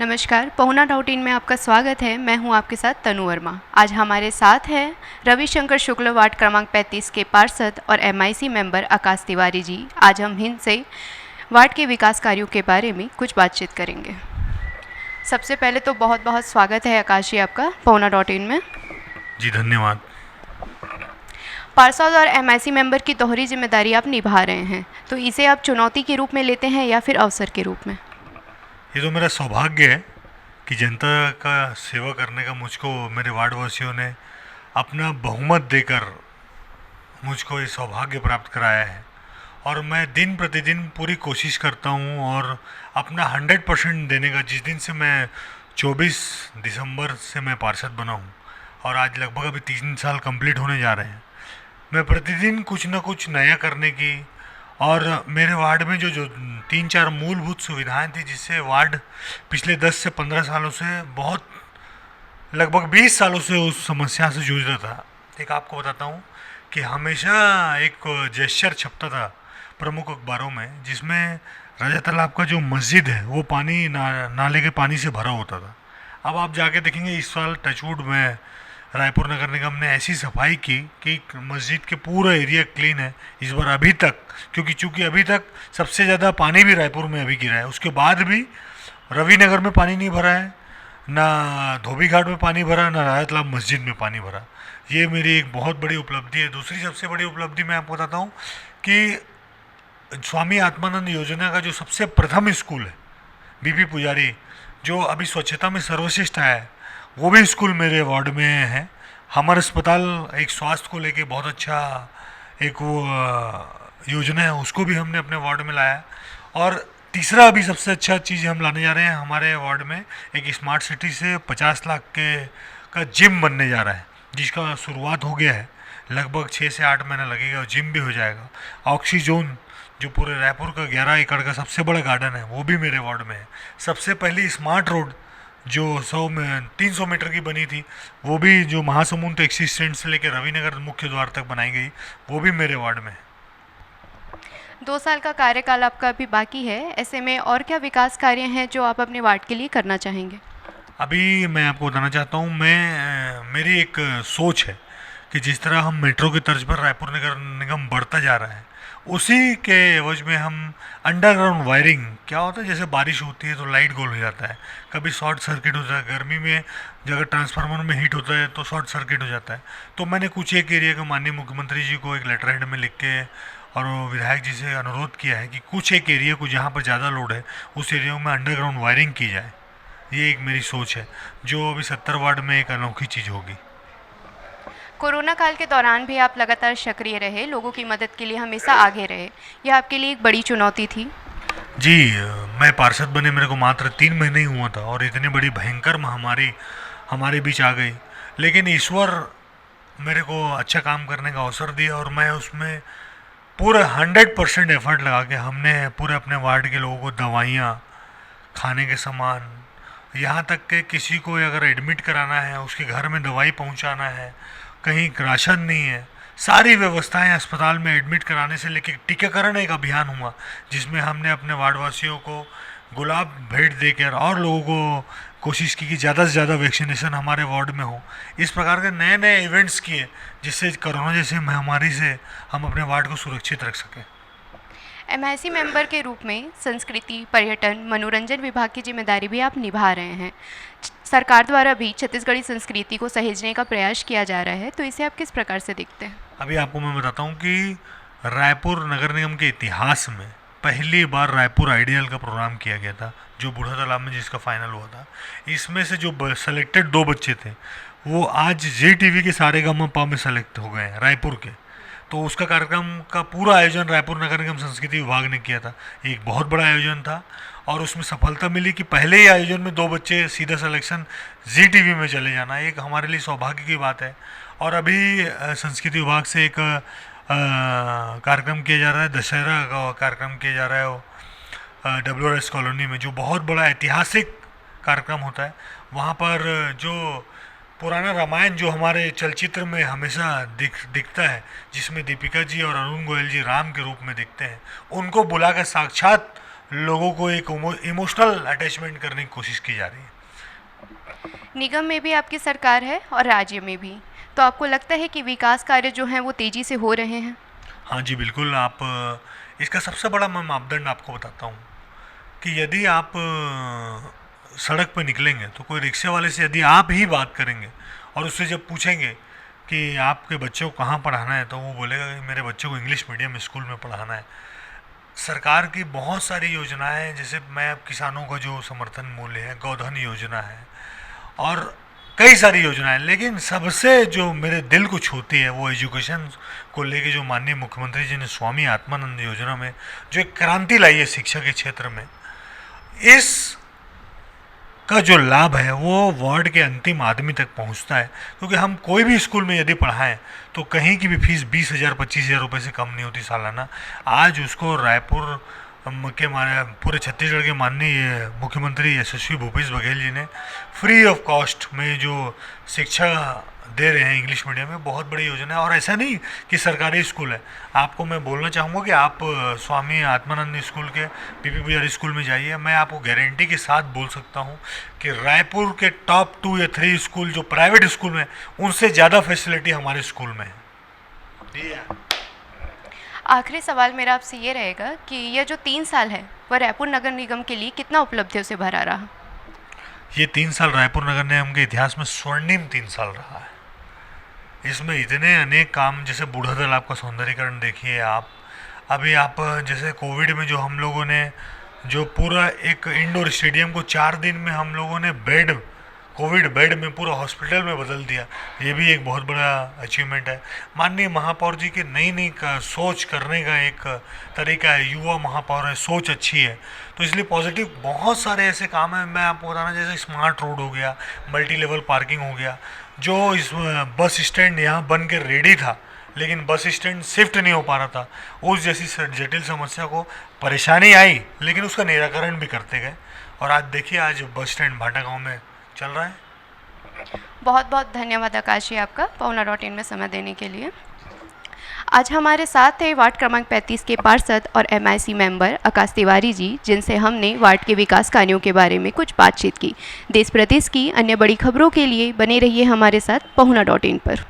नमस्कार, पहुना dot in में आपका स्वागत है। मैं हूं आपके साथ तनु वर्मा। आज हमारे साथ हैं रविशंकर शुक्ल, वार्ड क्रमांक 35 के पार्षद और एमआईसी मेंबर आकाश तिवारी जी। आज हम इनसे वार्ड के विकास कार्यों के बारे में कुछ बातचीत करेंगे। सबसे पहले तो बहुत बहुत स्वागत है आकाश जी आपका पहुना डॉट इन में। जी धन्यवाद। पार्षद और एमआईसी मेंबर की दोहरी जिम्मेदारी आप निभा रहे हैं, तो इसे आप चुनौती के रूप में लेते हैं या फिर अवसर के रूप में? ये तो मेरा सौभाग्य है कि जनता का सेवा करने का मुझको मेरे वार्डवासियों ने अपना बहुमत देकर मुझको ये सौभाग्य प्राप्त कराया है। और मैं दिन प्रतिदिन पूरी कोशिश करता हूँ और अपना 100% देने का, जिस दिन से मैं 24 दिसंबर से मैं पार्षद बना हूँ और आज लगभग अभी 3 साल कंप्लीट होने जा रहे हैं, मैं प्रतिदिन कुछ ना कुछ नया करने की, और मेरे वार्ड में जो 3-4 मूलभूत सुविधाएं थी जिससे वार्ड पिछले 10 से 15 सालों से बहुत, लगभग 20 सालों से उस समस्या से जूझ रहा था। एक आपको बताता हूँ कि हमेशा एक जेस्चर छपता था प्रमुख अखबारों में, जिसमें राजा तालाब का जो मस्जिद है वो पानी नाले के पानी से भरा होता था। अब आप जाके देखेंगे इस साल टचवुड में रायपुर नगर निगम ने ऐसी सफाई की कि मस्जिद के पूरा एरिया क्लीन है इस बार अभी तक, क्योंकि चूंकि अभी तक सबसे ज़्यादा पानी भी रायपुर में अभी गिरा है, उसके बाद भी रवि नगर में पानी नहीं भरा है, ना धोबी घाट में पानी भरा, ना राजा तालाब मस्जिद में पानी भरा। ये मेरी एक बहुत बड़ी उपलब्धि है। दूसरी सबसे बड़ी उपलब्धि मैं आपको बताता हूँ कि स्वामी आत्मानंद योजना का जो सबसे प्रथम स्कूल है बीपी पुजारी, जो अभी स्वच्छता में सर्वश्रेष्ठ आया है, वो भी स्कूल मेरे वार्ड में है। हमर अस्पताल एक स्वास्थ्य को लेके बहुत अच्छा एक वो योजना है, उसको भी हमने अपने वार्ड में लाया। और तीसरा अभी सबसे अच्छा चीज़ हम लाने जा रहे हैं हमारे वार्ड में, एक स्मार्ट सिटी से 50 लाख के का जिम बनने जा रहा है, जिसका शुरुआत हो गया है। लगभग 6 से 8 महीना लगेगा और जिम भी हो जाएगा। ऑक्सीजोन जो पूरे रायपुर का 11 एकड़ का सबसे बड़ा गार्डन है वो भी मेरे वार्ड में है। सबसे पहली स्मार्ट रोड जो 300 मीटर की बनी थी, वो भी जो महासमुंद टैक्सी स्टैंड से लेकर रविनगर मुख्य द्वार तक बनाई गई, वो भी मेरे वार्ड में है। 2 साल का कार्यकाल आपका अभी बाकी है, ऐसे में और क्या विकास कार्य हैं जो आप अपने वार्ड के लिए करना चाहेंगे? अभी मैं आपको बताना चाहता हूँ, मेरी एक सोच है कि जिस तरह हम मेट्रो की तर्ज पर रायपुर नगर निगम बढ़ता जा रहा है, उसी के एवज में हम अंडरग्राउंड वायरिंग, क्या होता है जैसे बारिश होती है तो लाइट गोल हो जाता है, कभी शॉर्ट सर्किट हो जाता है, गर्मी में अगर ट्रांसफार्मर में हीट होता है तो शॉर्ट सर्किट हो जाता है। तो मैंने कुछ एक एरिया को माननीय मुख्यमंत्री जी को एक लेटर हेड में लिख के और विधायक जी से अनुरोध किया है कि कुछ एक एरिया को जहाँ पर ज़्यादा लोड है उस एरिया में अंडरग्राउंड वायरिंग की जाए। ये एक मेरी सोच है जो अभी 70 वार्ड में एक अनोखी चीज़ होगी। कोरोना काल के दौरान भी आप लगातार सक्रिय रहे, लोगों की मदद के लिए हमेशा आगे रहे, यह आपके लिए एक बड़ी चुनौती थी? जी, मैं पार्षद बने मेरे को मात्र 3 महीने ही हुआ था और इतनी बड़ी भयंकर महामारी हमारे बीच आ गई, लेकिन ईश्वर मेरे को अच्छा काम करने का अवसर दिया और मैं उसमें पूरा 100% एफर्ट लगा के हमने पूरे अपने वार्ड के लोगों को दवाइयाँ, खाने के सामान, यहाँ तक कि किसी को अगर एडमिट कराना है उसके घर में दवाई पहुँचाना है, कहीं राशन नहीं है, सारी व्यवस्थाएं अस्पताल में एडमिट कराने से लेकर टीकाकरण एक अभियान हुआ जिसमें हमने अपने वार्डवासियों को गुलाब भेंट देकर और लोगों को कोशिश की कि ज़्यादा से ज़्यादा वैक्सीनेशन हमारे वार्ड में हो। इस प्रकार के नए नए इवेंट्स किए जिससे कोरोना जैसे महामारी से हम अपने वार्ड को सुरक्षित रख सकें। एमआईसी मेंबर के रूप में संस्कृति, पर्यटन, मनोरंजन विभाग की जिम्मेदारी भी आप निभा रहे हैं। सरकार द्वारा भी छत्तीसगढ़ी संस्कृति को सहेजने का प्रयास किया जा रहा है, तो इसे आप किस प्रकार से देखते हैं? अभी आपको मैं बताता हूँ कि रायपुर नगर निगम के इतिहास में पहली बार रायपुर आइडियल का प्रोग्राम किया गया था, जो बूढ़ा तालाब में जिसका फाइनल हुआ था। इसमें से जो सेलेक्टेड 2 बच्चे थे वो आज जी टीवी के सारेगामापा में सेलेक्ट हो गए हैं रायपुर के। तो उसका कार्यक्रम का पूरा आयोजन रायपुर नगर निगम संस्कृति विभाग ने किया था। एक बहुत बड़ा आयोजन था और उसमें सफलता मिली कि पहले ही आयोजन में 2 बच्चे सीधा सिलेक्शन जी टीवी में चले जाना एक हमारे लिए सौभाग्य की बात है। और अभी संस्कृति विभाग से एक कार्यक्रम किया जा रहा है, दशहरा का कार्यक्रम किया जा रहा है वो WRS कॉलोनी में, जो बहुत बड़ा ऐतिहासिक कार्यक्रम होता है। वहाँ पर जो पुराना रामायण जो हमारे चलचित्र में हमेशा दिखता है, जिसमें दीपिका जी और अरुण गोयल जी राम के रूप में दिखते हैं, उनको बुलाकर साक्षात लोगों को एक इमोशनल अटैचमेंट करने की कोशिश की जा रही है। निगम में भी आपकी सरकार है और राज्य में भी, तो आपको लगता है कि विकास कार्य जो हैं वो तेज़ी से हो रहे हैं? हाँ जी बिल्कुल। आप इसका सबसे बड़ा मैं मापदंड आपको बताता हूँ कि यदि आप सड़क पर निकलेंगे तो कोई रिक्शे वाले से यदि आप ही बात करेंगे और उससे जब पूछेंगे कि आपके बच्चों को कहाँ पढ़ाना है, तो वो बोलेगा कि मेरे बच्चों को इंग्लिश मीडियम स्कूल में पढ़ाना है। सरकार की बहुत सारी योजनाएं हैं, जैसे मैं किसानों का जो समर्थन मूल्य है, गोधन योजना है और कई सारी योजनाएं, लेकिन सबसे जो मेरे दिल को छूती है वो एजुकेशन को लेके जो माननीय मुख्यमंत्री जी ने स्वामी आत्मानंद योजना में जो एक क्रांति लाई है शिक्षा के क्षेत्र में, इस का जो लाभ है वो वार्ड के अंतिम आदमी तक पहुंचता है। क्योंकि हम कोई भी स्कूल में यदि पढ़ाएं तो कहीं की भी फीस 20,000 25,000 रुपये से कम नहीं होती सालाना। आज उसको रायपुर के पूरे छत्तीसगढ़ के माननीय मुख्यमंत्री यशस्वी भूपेश बघेल जी ने फ्री ऑफ कॉस्ट में जो शिक्षा दे रहे हैं इंग्लिश मीडियम में, बहुत बड़ी योजना है। और ऐसा नहीं कि सरकारी स्कूल है, आपको मैं बोलना चाहूँगा कि आप स्वामी आत्मानंद स्कूल के PPBR स्कूल में जाइए। मैं आपको गारंटी के साथ बोल सकता हूँ कि रायपुर के टॉप 2 या 3 स्कूल जो प्राइवेट स्कूल में, उनसे ज़्यादा फैसिलिटी हमारे स्कूल में है। आखिरी सवाल मेरा आपसे ये रहेगा कि यह जो 3 साल है वह रायपुर नगर निगम के लिए कितना उपलब्धियों से भरा रहा? ये 3 साल रायपुर नगर निगम के इतिहास में स्वर्णिम 3 साल रहा है। इसमें इतने अनेक काम, जैसे बूढ़ा तालाब का सौंदर्यीकरण देखिए आप, अभी आप जैसे कोविड में जो हम लोगों ने जो पूरा एक इंडोर स्टेडियम को 4 दिन में हम लोगों ने कोविड बेड में पूरा हॉस्पिटल में बदल दिया, ये भी एक बहुत बड़ा अचीवमेंट है। माननीय महापौर जी की नई का सोच करने का एक तरीका है, युवा महापौर है, सोच अच्छी है, तो इसलिए पॉजिटिव बहुत सारे ऐसे काम हैं। मैं आपको बताना, जैसे स्मार्ट रोड हो गया, मल्टी लेवल पार्किंग हो गया, जो इस बस स्टैंड यहाँ बन के रेडी था लेकिन बस स्टैंड शिफ्ट नहीं हो पा रहा था, उस जैसी जटिल समस्या को परेशानी आई लेकिन उसका निराकरण भी करते गए, और आज देखिए आज बस स्टैंड भाटा गाँव में चल रहा है। बहुत बहुत धन्यवाद आकाश जी आपका Pavna.in में समय देने के लिए। आज हमारे साथ थे वार्ड क्रमांक 35 के पार्षद और MIC मेंबर आकाश तिवारी जी, जिनसे हमने वार्ड के विकास कार्यों के बारे में कुछ बातचीत की। देश प्रदेश की अन्य बड़ी खबरों के लिए बने रहिए हमारे साथ Pavna.in पर।